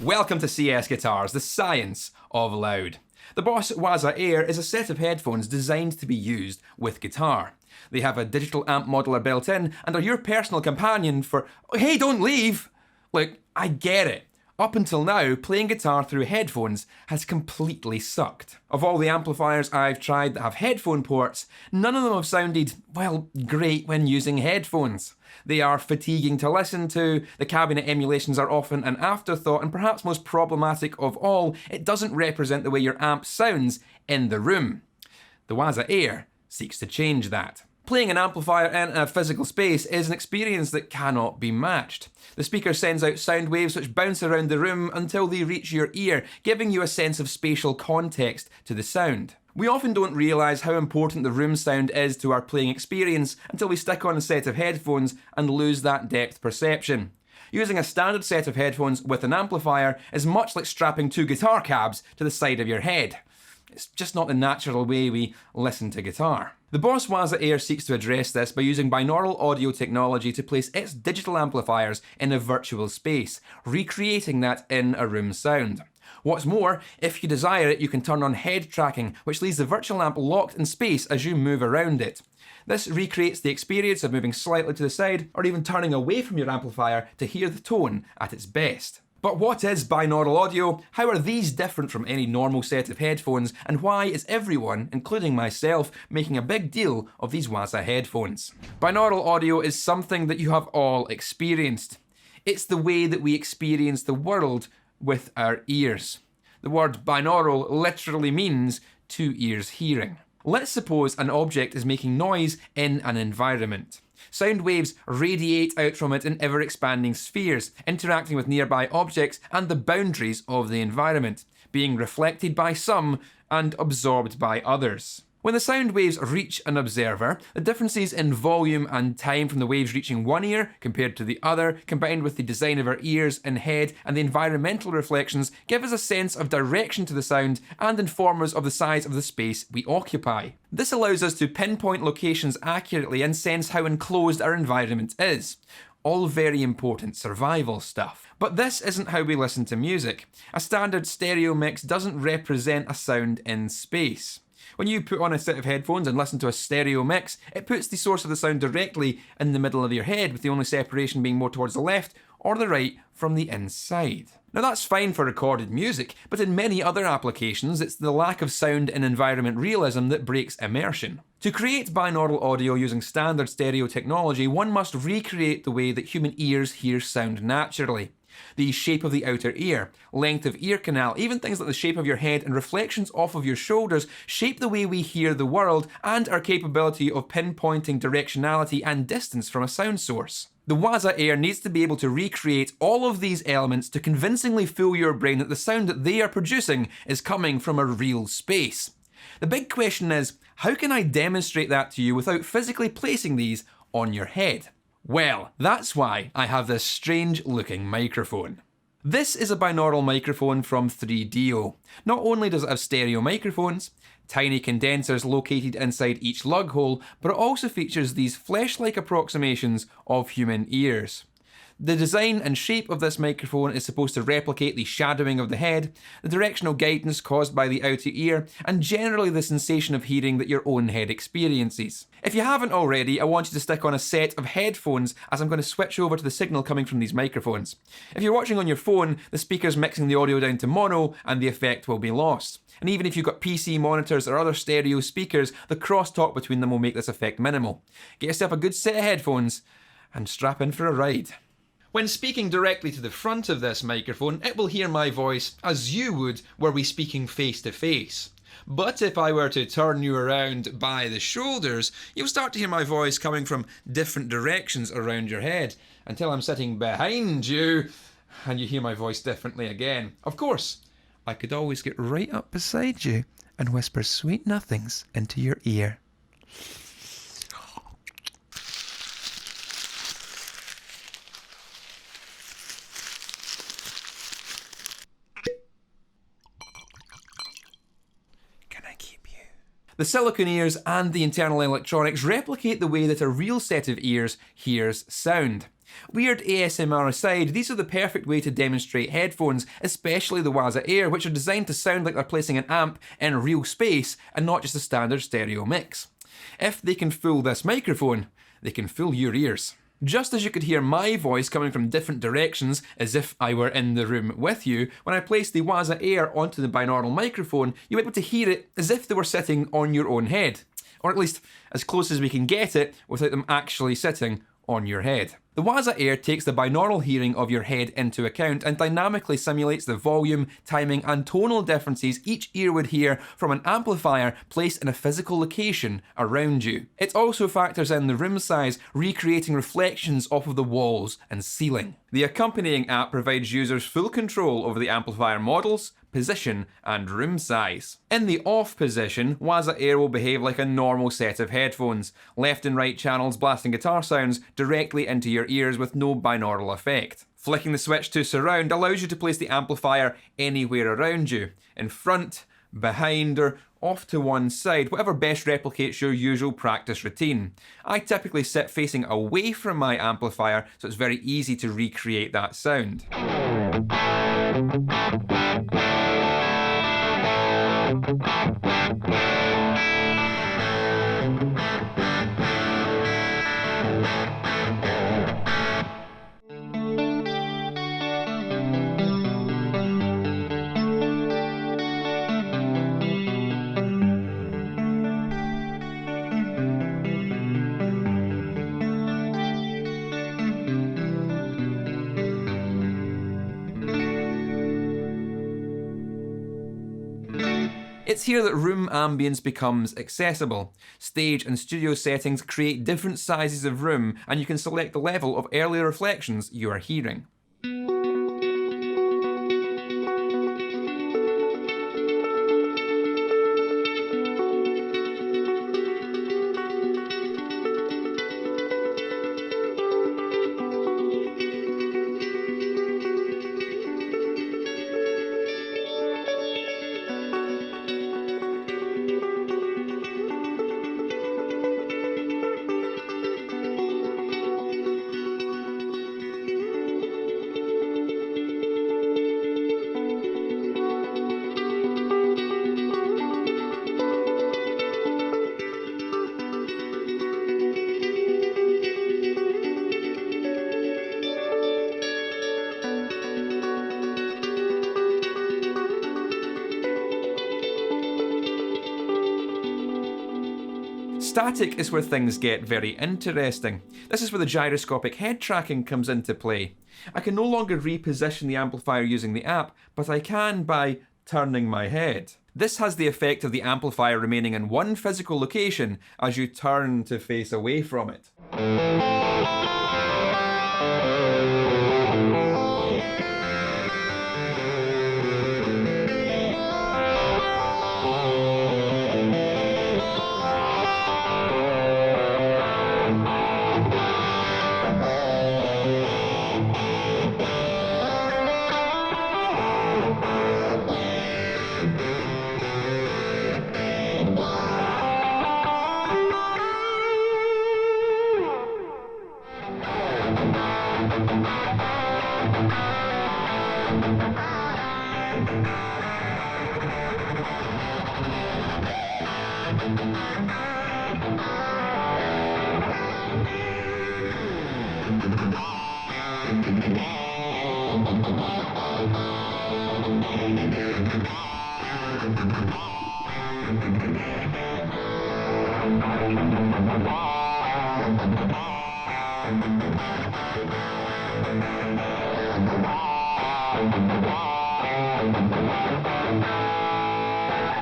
Welcome to CSGuitars, the science of loud. The Boss Waza Air is a set of headphones designed to be used with guitar. They have a digital amp modeler built in and are your personal companion for, hey, don't leave! Look, I get it. Up until now, playing guitar through headphones has completely sucked. Of all the amplifiers I've tried that have headphone ports, none of them have sounded, well, great when using headphones. They are fatiguing to listen to, the cabinet emulations are often an afterthought, and perhaps most problematic of all, it doesn't represent the way your amp sounds in the room. The Waza Air seeks to change that. Playing an amplifier in a physical space is an experience that cannot be matched. The speaker sends out sound waves which bounce around the room until they reach your ear, giving you a sense of spatial context to the sound. We often don't realise how important the room sound is to our playing experience until we stick on a set of headphones and lose that depth perception. Using a standard set of headphones with an amplifier is much like strapping two guitar cabs to the side of your head. It's just not the natural way we listen to guitar. The Boss Waza Air seeks to address this by using binaural audio technology to place its digital amplifiers in a virtual space, recreating that in a room sound. What's more, if you desire it, you can turn on head tracking, which leaves the virtual amp locked in space as you move around it. This recreates the experience of moving slightly to the side or even turning away from your amplifier to hear the tone at its best. But what is binaural audio? How are these different from any normal set of headphones? And why is everyone, including myself, making a big deal of these Waza headphones? Binaural audio is something that you have all experienced. It's the way that we experience the world with our ears. The word binaural literally means two ears hearing. Let's suppose an object is making noise in an environment. Sound waves radiate out from it in ever-expanding spheres, interacting with nearby objects and the boundaries of the environment, being reflected by some and absorbed by others. When the sound waves reach an observer, the differences in volume and time from the waves reaching one ear compared to the other, combined with the design of our ears and head and the environmental reflections, give us a sense of direction to the sound and inform us of the size of the space we occupy. This allows us to pinpoint locations accurately and sense how enclosed our environment is. All very important survival stuff. But this isn't how we listen to music. A standard stereo mix doesn't represent a sound in space. When you put on a set of headphones and listen to a stereo mix, it puts the source of the sound directly in the middle of your head, with the only separation being more towards the left or the right from the inside. Now that's fine for recorded music, but in many other applications, it's the lack of sound and environment realism that breaks immersion. To create binaural audio using standard stereo technology, one must recreate the way that human ears hear sound naturally. The shape of the outer ear, length of ear canal, even things like the shape of your head and reflections off of your shoulders shape the way we hear the world and our capability of pinpointing directionality and distance from a sound source. The Waza Air needs to be able to recreate all of these elements to convincingly fool your brain that the sound that they are producing is coming from a real space. The big question is, how can I demonstrate that to you without physically placing these on your head? Well, that's why I have this strange looking microphone. This is a binaural microphone from 3DO. Not only does it have stereo microphones, tiny condensers located inside each lug hole, but it also features these flesh-like approximations of human ears. The design and shape of this microphone is supposed to replicate the shadowing of the head, the directional guidance caused by the outer ear, and generally the sensation of hearing that your own head experiences. If you haven't already, I want you to stick on a set of headphones as I'm going to switch over to the signal coming from these microphones. If you're watching on your phone, the speaker's mixing the audio down to mono and the effect will be lost. And even if you've got PC monitors or other stereo speakers, the crosstalk between them will make this effect minimal. Get yourself a good set of headphones and strap in for a ride. When speaking directly to the front of this microphone, it will hear my voice as you would were we speaking face to face. But if I were to turn you around by the shoulders, you'll start to hear my voice coming from different directions around your head, until I'm sitting behind you and you hear my voice differently again. Of course, I could always get right up beside you and whisper sweet nothings into your ear. The silicone ears and the internal electronics replicate the way that a real set of ears hears sound. Weird ASMR aside, these are the perfect way to demonstrate headphones, especially the Waza Air, which are designed to sound like they're placing an amp in real space and not just a standard stereo mix. If they can fool this microphone, they can fool your ears. Just as you could hear my voice coming from different directions as if I were in the room with you, when I placed the Waza Air onto the binaural microphone, you were able to hear it as if they were sitting on your own head. Or at least as close as we can get it without them actually sitting on your head. The Waza Air takes the binaural hearing of your head into account and dynamically simulates the volume, timing and tonal differences each ear would hear from an amplifier placed in a physical location around you. It also factors in the room size, recreating reflections off of the walls and ceiling. The accompanying app provides users full control over the amplifier models, position and room size. In the off position, Waza Air will behave like a normal set of headphones, left and right channels blasting guitar sounds directly into your ears with no binaural effect. Flicking the switch to surround allows you to place the amplifier anywhere around you, in front, behind or off to one side, whatever best replicates your usual practice routine. I typically sit facing away from my amplifier, so it's very easy to recreate that sound. It's here that room ambience becomes accessible. Stage and studio settings create different sizes of room, and you can select the level of earlier reflections you are hearing. Static is where things get very interesting. This is where the gyroscopic head tracking comes into play. I can no longer reposition the amplifier using the app, but I can by turning my head. This has the effect of the amplifier remaining in one physical location as you turn to face away from it.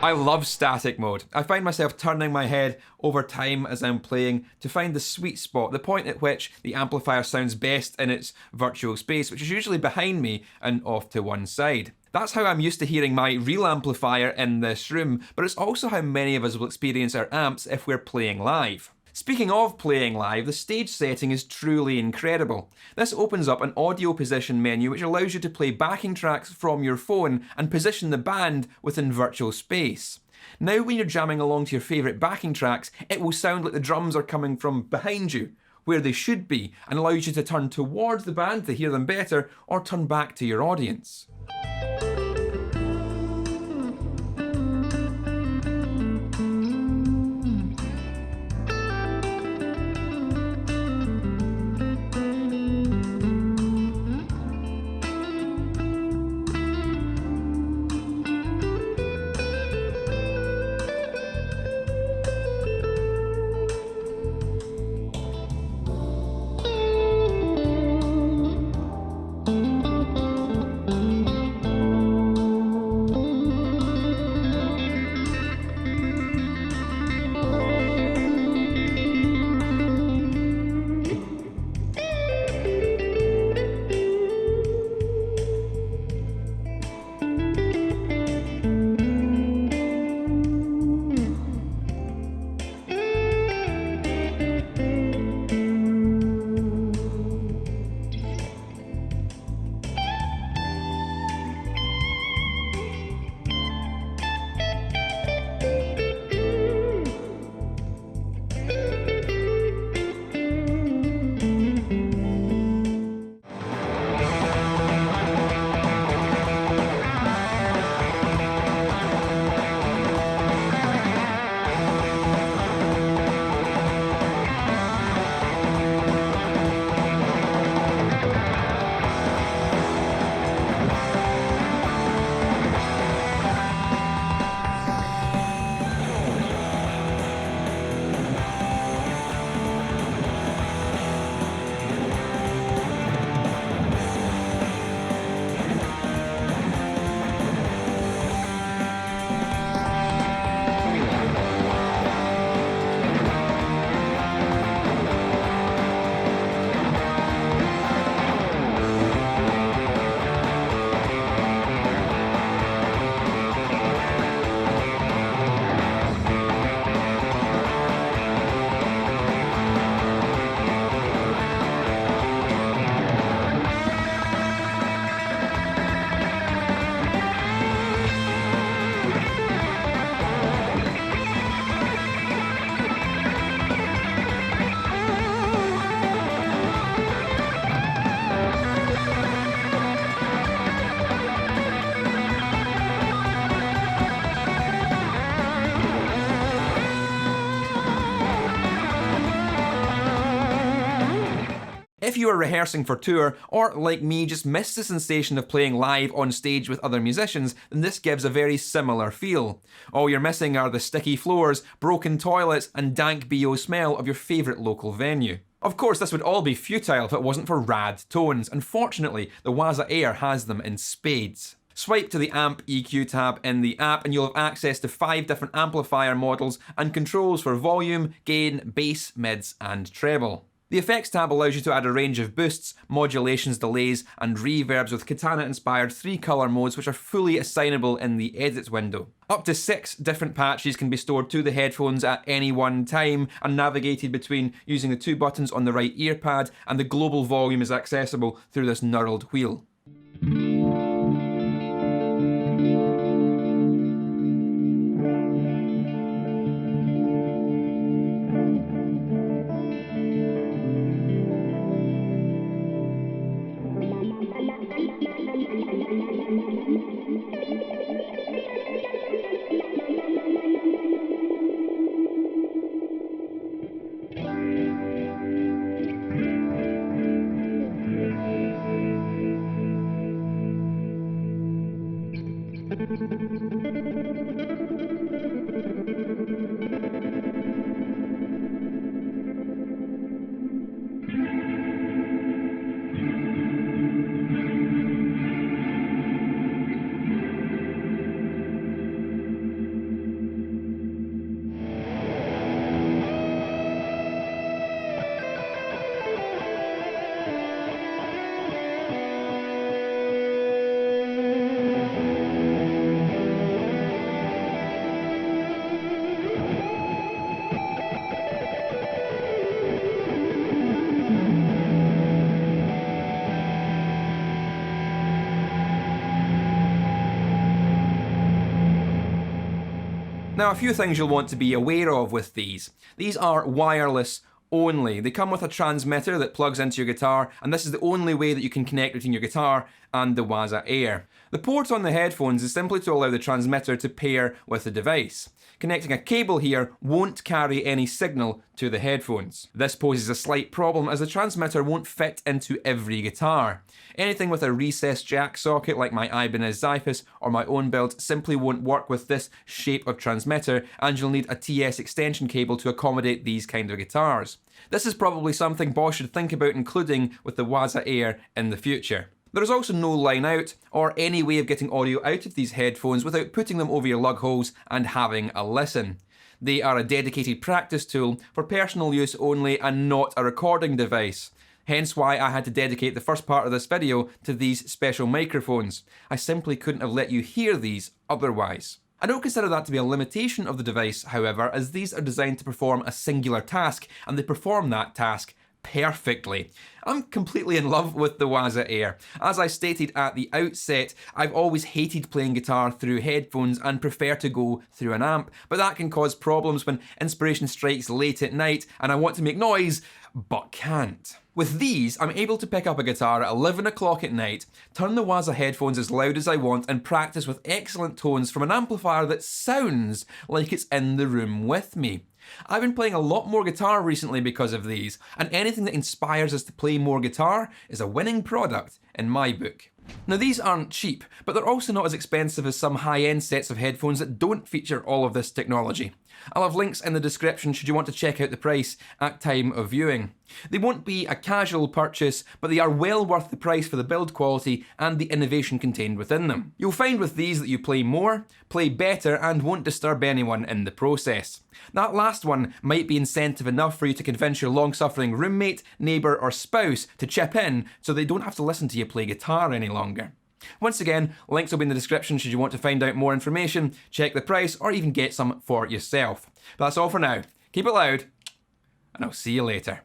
I love static mode. I find myself turning my head over time as I'm playing to find the sweet spot, the point at which the amplifier sounds best in its virtual space, which is usually behind me and off to one side. That's how I'm used to hearing my real amplifier in this room, but it's also how many of us will experience our amps if we're playing live. Speaking of playing live, the stage setting is truly incredible. This opens up an audio position menu which allows you to play backing tracks from your phone and position the band within virtual space. Now when you're jamming along to your favourite backing tracks, it will sound like the drums are coming from behind you, where they should be and allows you to turn towards the band to hear them better or turn back to your audience. If you are rehearsing for tour, or like me, just miss the sensation of playing live on stage with other musicians, then this gives a very similar feel. All you're missing are the sticky floors, broken toilets, and dank BO smell of your favourite local venue. Of course, this would all be futile if it wasn't for rad tones, and fortunately, the Waza Air has them in spades. Swipe to the Amp EQ tab in the app and you'll have access to 5 different amplifier models and controls for volume, gain, bass, mids, and treble. The Effects tab allows you to add a range of boosts, modulations, delays, and reverbs with Katana-inspired 3-colour modes which are fully assignable in the Edit window. Up to 6 different patches can be stored to the headphones at any one time and navigated between using the 2 buttons on the right ear pad, and the global volume is accessible through this knurled wheel. Now, a few things you'll want to be aware of with these. These are wireless only. They come with a transmitter that plugs into your guitar, and this is the only way that you can connect between your guitar and the Waza Air. The port on the headphones is simply to allow the transmitter to pair with the device. Connecting a cable here won't carry any signal to the headphones. This poses a slight problem as the transmitter won't fit into every guitar. Anything with a recessed jack socket like my Ibanez Zyphus or my own build simply won't work with this shape of transmitter, and you'll need a TS extension cable to accommodate these kind of guitars. This is probably something Boss should think about including with the Waza Air in the future. There is also no line out or any way of getting audio out of these headphones without putting them over your lug holes and having a listen. They are a dedicated practice tool for personal use only and not a recording device. Hence why I had to dedicate the first part of this video to these special microphones. I simply couldn't have let you hear these otherwise. I don't consider that to be a limitation of the device, however, as these are designed to perform a singular task, and they perform that task perfectly. I'm completely in love with the Waza Air. As I stated at the outset, I've always hated playing guitar through headphones and prefer to go through an amp, but that can cause problems when inspiration strikes late at night and I want to make noise, but can't. With these, I'm able to pick up a guitar at 11 o'clock at night, turn the Waza headphones as loud as I want, and practice with excellent tones from an amplifier that sounds like it's in the room with me. I've been playing a lot more guitar recently because of these, and anything that inspires us to play more guitar is a winning product in my book. Now these aren't cheap, but they're also not as expensive as some high-end sets of headphones that don't feature all of this technology. I'll have links in the description should you want to check out the price at time of viewing. They won't be a casual purchase, but they are well worth the price for the build quality and the innovation contained within them. You'll find with these that you play more, play better, and won't disturb anyone in the process. That last one might be incentive enough for you to convince your long-suffering roommate, neighbour, or spouse to chip in so they don't have to listen to you play guitar any longer. Once again, links will be in the description should you want to find out more information, check the price, or even get some for yourself. But that's all for now. Keep it loud, and I'll see you later.